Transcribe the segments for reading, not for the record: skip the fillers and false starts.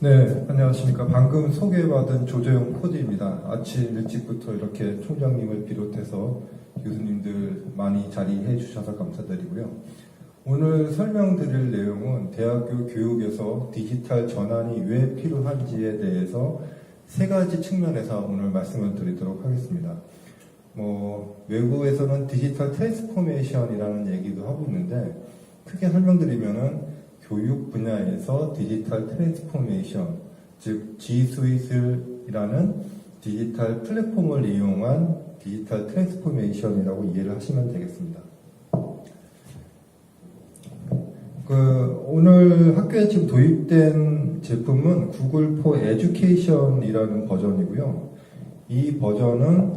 네, 안녕하십니까. 방금 소개받은 조재용 코디입니다. 아침 일찍부터 이렇게 총장님을 비롯해서 교수님들 많이 자리해 주셔서 감사드리고요. 오늘 설명드릴 내용은 대학교 교육에서 디지털 전환이 왜 필요한지에 대해서 세 가지 측면에서 오늘 말씀을 드리도록 하겠습니다. 외부에서는 디지털 트랜스포메이션이라는 얘기도 하고 있는데, 크게 설명드리면은 교육 분야에서 디지털 트랜스포메이션, 즉 G-Suite이라는 디지털 플랫폼을 이용한 디지털 트랜스포메이션이라고 이해를 하시면 되겠습니다. 오늘 학교에 지금 도입된 제품은 구글 포 에듀케이션이라는 버전이고요. 이 버전은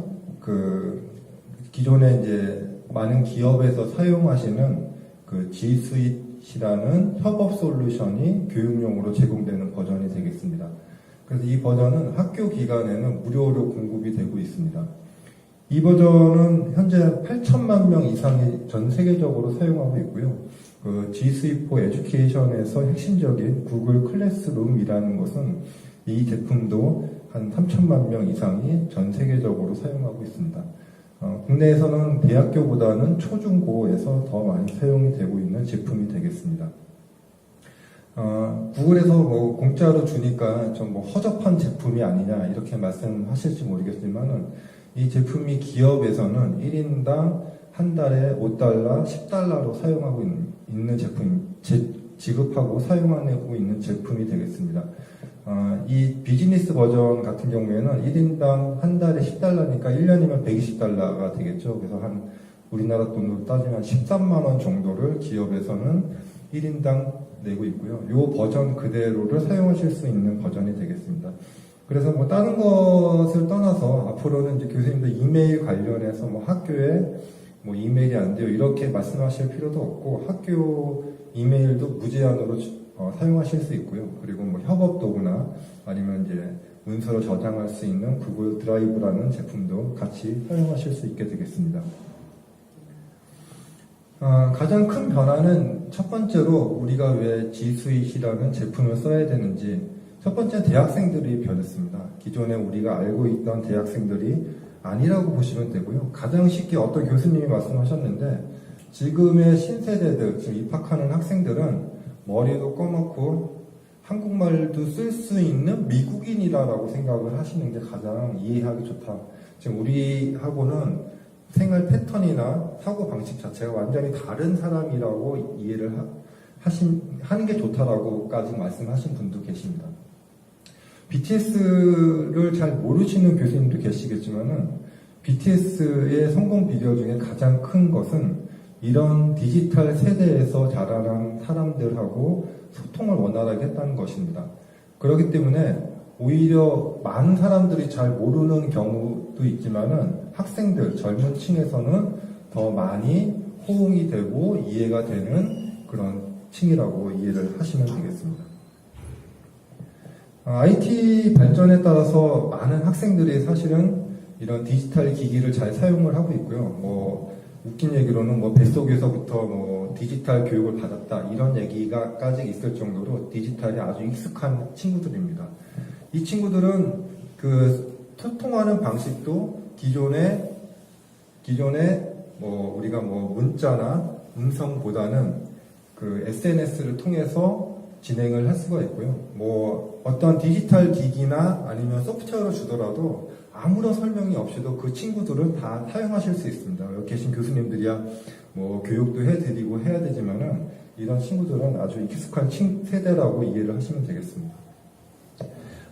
기존에 이제 많은 기업에서 사용하시는 G Suite이라는 협업 솔루션이 교육용으로 제공되는 버전이 되겠습니다. 그래서 이 버전은 학교 기간에는 무료로 공급이 되고 있습니다. 이 버전은 현재 8천만 명 이상이 전 세계적으로 사용하고 있고요. G Suite for Education에서 핵심적인 구글 클래스룸이라는 것은 이 제품도 한 3천만 명 이상이 전 세계적으로 사용하고 있습니다. 국내에서는 대학교보다는 초중고에서 더 많이 사용이 되고 있는 제품이 되겠습니다. 구글에서 공짜로 주니까 좀 허접한 제품이 아니냐 이렇게 말씀하실지 모르겠지만은 이 제품이 기업에서는 1인당 한 달에 $5, $10로 사용하고 있는 제품, 지급하고 사용하고 있는 제품이 되겠습니다. 이 비즈니스 버전 같은 경우에는 1인당 한 달에 $10니까 1년이면 $120가 되겠죠. 그래서 한 우리나라 돈으로 따지면 13만 원 정도를 기업에서는 1인당 내고 있고요. 이 버전 그대로를 사용하실 수 있는 버전이 되겠습니다. 그래서 다른 것을 떠나서 앞으로는 이제 교수님들 이메일 관련해서 학교에 이메일이 안 돼요 이렇게 말씀하실 필요도 없고 학교 이메일도 무제한으로 사용하실 수 있고요. 그리고 협업 도구나 아니면 이제 문서로 저장할 수 있는 구글 드라이브라는 제품도 같이 사용하실 수 있게 되겠습니다. 가장 큰 변화는 첫 번째로 우리가 왜 G Suite이라는 제품을 써야 되는지, 첫 번째 대학생들이 변했습니다. 기존에 우리가 알고 있던 대학생들이 아니라고 보시면 되고요. 가장 쉽게 어떤 교수님이 말씀하셨는데, 지금의 신세대들, 지금 입학하는 학생들은 머리도 검었고 한국말도 쓸 수 있는 미국인이라고 생각을 하시는 게 가장 이해하기 좋다. 지금 우리하고는 생활 패턴이나 사고 방식 자체가 완전히 다른 사람이라고 이해를 하는 게 좋다라고까지 말씀하신 분도 계십니다. BTS를 잘 모르시는 교수님도 계시겠지만은 BTS의 성공 비결 중에 가장 큰 것은 이런 디지털 세대에서 자라난 사람들하고 소통을 원활하게 했다는 것입니다. 그렇기 때문에 오히려 많은 사람들이 잘 모르는 경우도 있지만은 학생들, 젊은 층에서는 더 많이 호응이 되고 이해가 되는 그런 층이라고 이해를 하시면 되겠습니다. IT 발전에 따라서 많은 학생들이 사실은 이런 디지털 기기를 잘 사용을 하고 있고요. 웃긴 얘기로는 뱃속에서부터 디지털 교육을 받았다 이런 얘기가까지 있을 정도로 디지털이 아주 익숙한 친구들입니다. 이 친구들은 소통하는 방식도 기존에 우리가 문자나 음성보다는 SNS를 통해서 진행을 할 수가 있고요. 어떤 디지털 기기나 아니면 소프트웨어를 주더라도 아무런 설명이 없이도 그 친구들은 다 사용하실 수 있습니다. 여기 계신 교수님들이야 교육도 해드리고 해야 되지만은 이런 친구들은 아주 익숙한 세대라고 이해를 하시면 되겠습니다.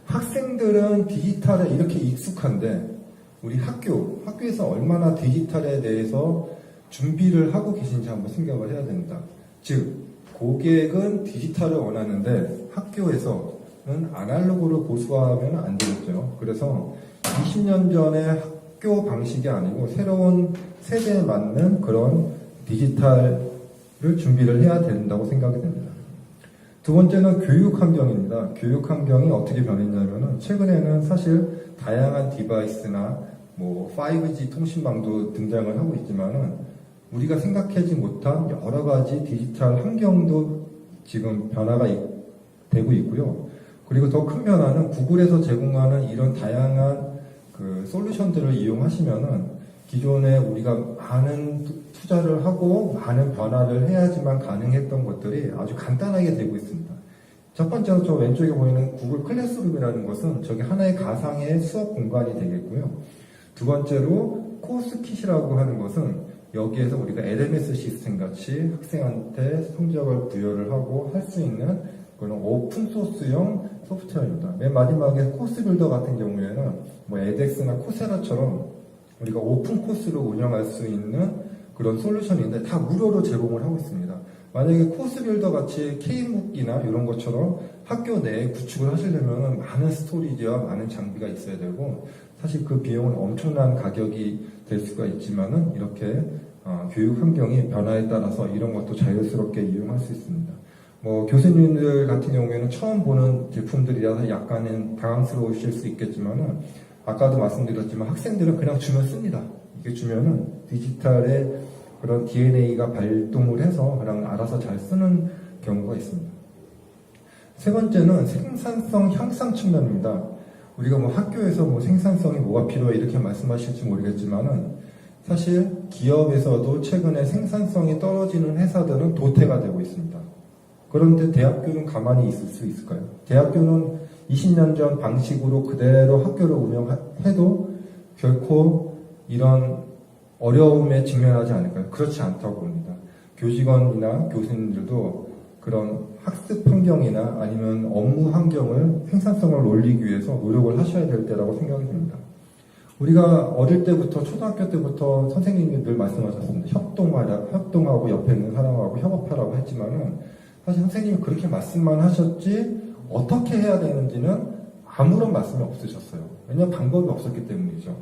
학생들은 디지털에 이렇게 익숙한데 우리 학교에서 얼마나 디지털에 대해서 준비를 하고 계신지 한번 생각을 해야 됩니다. 즉 고객은 디지털을 원하는데 학교에서는 아날로그를 고수하면 안 되겠죠. 그래서 20년 전의 학교 방식이 아니고 새로운 세대에 맞는 그런 디지털을 준비를 해야 된다고 생각이 됩니다. 두 번째는 교육 환경입니다. 교육 환경이 어떻게 변했냐면은 최근에는 사실 다양한 디바이스나 5G 통신망도 등장을 하고 있지만은 우리가 생각하지 못한 여러 가지 디지털 환경도 지금 변화가 되고 있고요. 그리고 더 큰 변화는 구글에서 제공하는 이런 다양한 그 솔루션들을 이용하시면은 기존에 우리가 많은 투자를 하고 많은 변화를 해야지만 가능했던 것들이 아주 간단하게 되고 있습니다. 첫 번째로 저 왼쪽에 보이는 구글 클래스룸이라는 것은 저게 하나의 가상의 수업 공간이 되겠고요. 두 번째로 코스킷이라고 하는 것은 여기에서 우리가 LMS 시스템 같이 학생한테 성적을 부여를 하고 할 수 있는 그런 오픈소스형 소프트웨어입니다. 맨 마지막에 코스 빌더 같은 경우에는 뭐 edX나 코세라처럼 우리가 오픈 코스를 운영할 수 있는 그런 솔루션인데 다 무료로 제공을 하고 있습니다. 만약에 코스 빌더 같이 K묵이나 이런 것처럼 학교 내에 구축을 하시려면 많은 스토리지와 많은 장비가 있어야 되고 사실 그 비용은 엄청난 가격이 될 수가 있지만은 이렇게 교육 환경이 변화에 따라서 이런 것도 자유스럽게 이용할 수 있습니다. 뭐 교수님들 같은 경우에는 처음 보는 제품들이라서 약간은 당황스러우실 수 있겠지만은 아까도 말씀드렸지만 학생들은 그냥 주면 씁니다. 이게 주면은 디지털의 그런 DNA가 발동을 해서 그냥 알아서 잘 쓰는 경우가 있습니다. 세 번째는 생산성 향상 측면입니다. 우리가 뭐 학교에서 뭐 생산성이 뭐가 필요해 이렇게 말씀하실지 모르겠지만은 사실 기업에서도 최근에 생산성이 떨어지는 회사들은 도태가 되고 있습니다. 그런데 대학교는 가만히 있을 수 있을까요? 대학교는 20년 전 방식으로 그대로 학교를 운영해도 결코 이런 어려움에 직면하지 않을까요? 그렇지 않다고 봅니다. 교직원이나 교수님들도 그런 학습 환경이나 아니면 업무 환경을 생산성을 올리기 위해서 노력을 하셔야 될 때라고 생각이 듭니다. 우리가 어릴 때부터 초등학교 때부터 선생님이 늘 말씀하셨습니다. 협동하고 옆에 있는 사람하고 협업하라고 했지만은 사실 선생님이 그렇게 말씀만 하셨지 어떻게 해야 되는지는 아무런 말씀이 없으셨어요. 왜냐하면 방법이 없었기 때문이죠.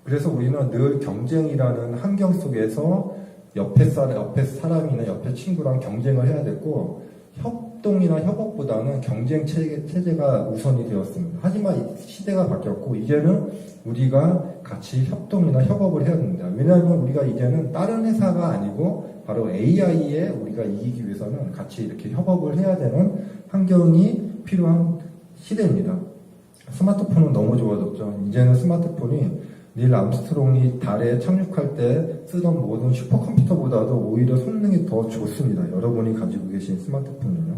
그래서 우리는 늘 경쟁이라는 환경 속에서 옆에 사람이나 옆에 친구랑 경쟁을 해야 됐고 협동이나 협업보다는 경쟁 체제가 우선이 되었습니다. 하지만 시대가 바뀌었고 이제는 우리가 같이 협동이나 협업을 해야 됩니다. 왜냐하면 우리가 이제는 다른 회사가 아니고 바로 AI에 우리가 이기기 위해서는 같이 이렇게 협업을 해야 되는 환경이 필요한 시대입니다. 스마트폰은 너무 좋아졌죠. 이제는 스마트폰이 닐 암스트롱이 달에 착륙할 때 쓰던 모든 슈퍼컴퓨터보다도 오히려 성능이 더 좋습니다. 여러분이 가지고 계신 스마트폰은요.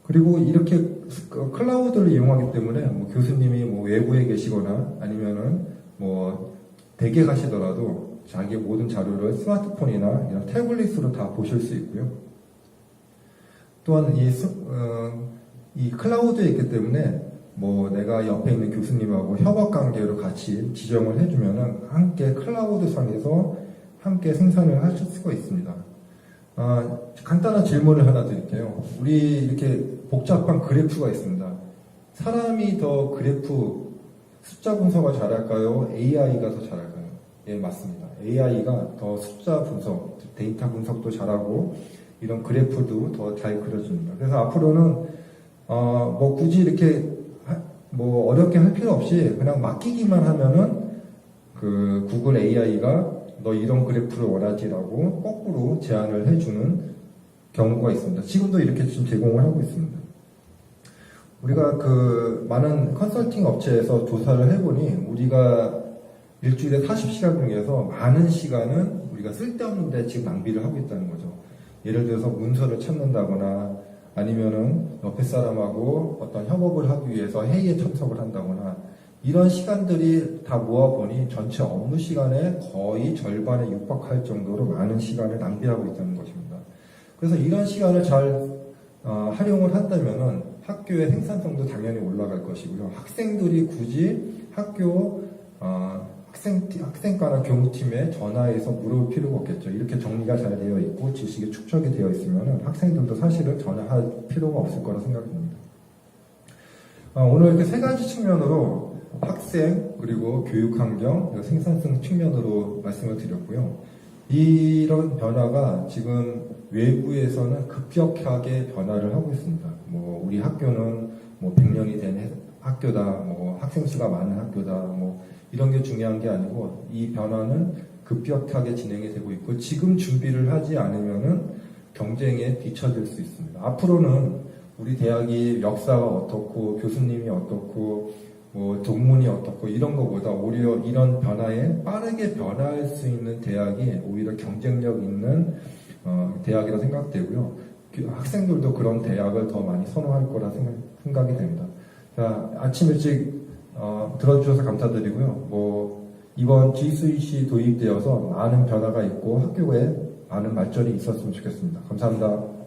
그리고 이렇게 클라우드를 이용하기 때문에 뭐 교수님이 뭐 외부에 계시거나 아니면은 뭐 댁에 가시더라도 자기 모든 자료를 스마트폰이나 이런 태블릿으로 다 보실 수 있고요. 또한 이 클라우드에 있기 때문에 뭐 내가 옆에 있는 교수님하고 협업 관계로 같이 지정을 해주면은 함께 클라우드 상에서 함께 생산을 하실 수가 있습니다. 간단한 질문을 하나 드릴게요. 우리 이렇게 복잡한 그래프가 있습니다. 사람이 더 그래프 숫자 분석을 잘할까요? AI가 더 잘할까요? 예, 맞습니다. AI가 더 숫자 분석, 데이터 분석도 잘하고 이런 그래프도 더 잘 그려줍니다. 그래서 앞으로는 뭐 굳이 이렇게 뭐 어렵게 할 필요 없이 그냥 맡기기만 하면은 그 구글 AI가 너 이런 그래프를 원하지라고 거꾸로 제안을 해주는 경우가 있습니다. 지금도 이렇게 지금 제공을 하고 있습니다. 우리가 그 많은 컨설팅 업체에서 조사를 해보니 우리가 일주일에 40시간 중에서 많은 시간은 우리가 쓸데없는데 지금 낭비를 하고 있다는 거죠. 예를 들어서 문서를 찾는다거나 아니면은 옆에 사람하고 어떤 협업을 하기 위해서 회의에 참석을 한다거나 이런 시간들이 다 모아보니 전체 업무 시간의 거의 절반에 육박할 정도로 많은 시간을 낭비하고 있다는 것입니다. 그래서 이런 시간을 잘 활용을 한다면은 학교의 생산성도 당연히 올라갈 것이고요. 학생들이 굳이 학교 학생과나 교무팀에 전화해서 물어볼 필요가 없겠죠. 이렇게 정리가 잘 되어 있고 지식이 축적이 되어 있으면 학생들도 사실은 전화할 필요가 없을 거라 생각됩니다. 오늘 이렇게 세 가지 측면으로 학생 그리고 교육 환경 그리고 생산성 측면으로 말씀을 드렸고요. 이런 변화가 지금 외부에서는 급격하게 변화를 하고 있습니다. 뭐 우리 학교는 뭐 100년이 된 학교다, 뭐 학생 수가 많은 학교다, 뭐 이런 게 중요한 게 아니고 이 변화는 급격하게 진행이 되고 있고 지금 준비를 하지 않으면은 경쟁에 뒤처질 수 있습니다. 앞으로는 우리 대학이 역사가 어떻고 교수님이 어떻고 뭐 동문이 어떻고 이런 것보다 오히려 이런 변화에 빠르게 변화할 수 있는 대학이 오히려 경쟁력 있는 대학이라 생각되고요. 학생들도 그런 대학을 더 많이 선호할 거라 생각이 됩니다. 자, 아침 일찍 들어주셔서 감사드리고요. 뭐 이번 G-SWITC이 도입되어서 많은 변화가 있고 학교에 많은 발전이 있었으면 좋겠습니다. 감사합니다.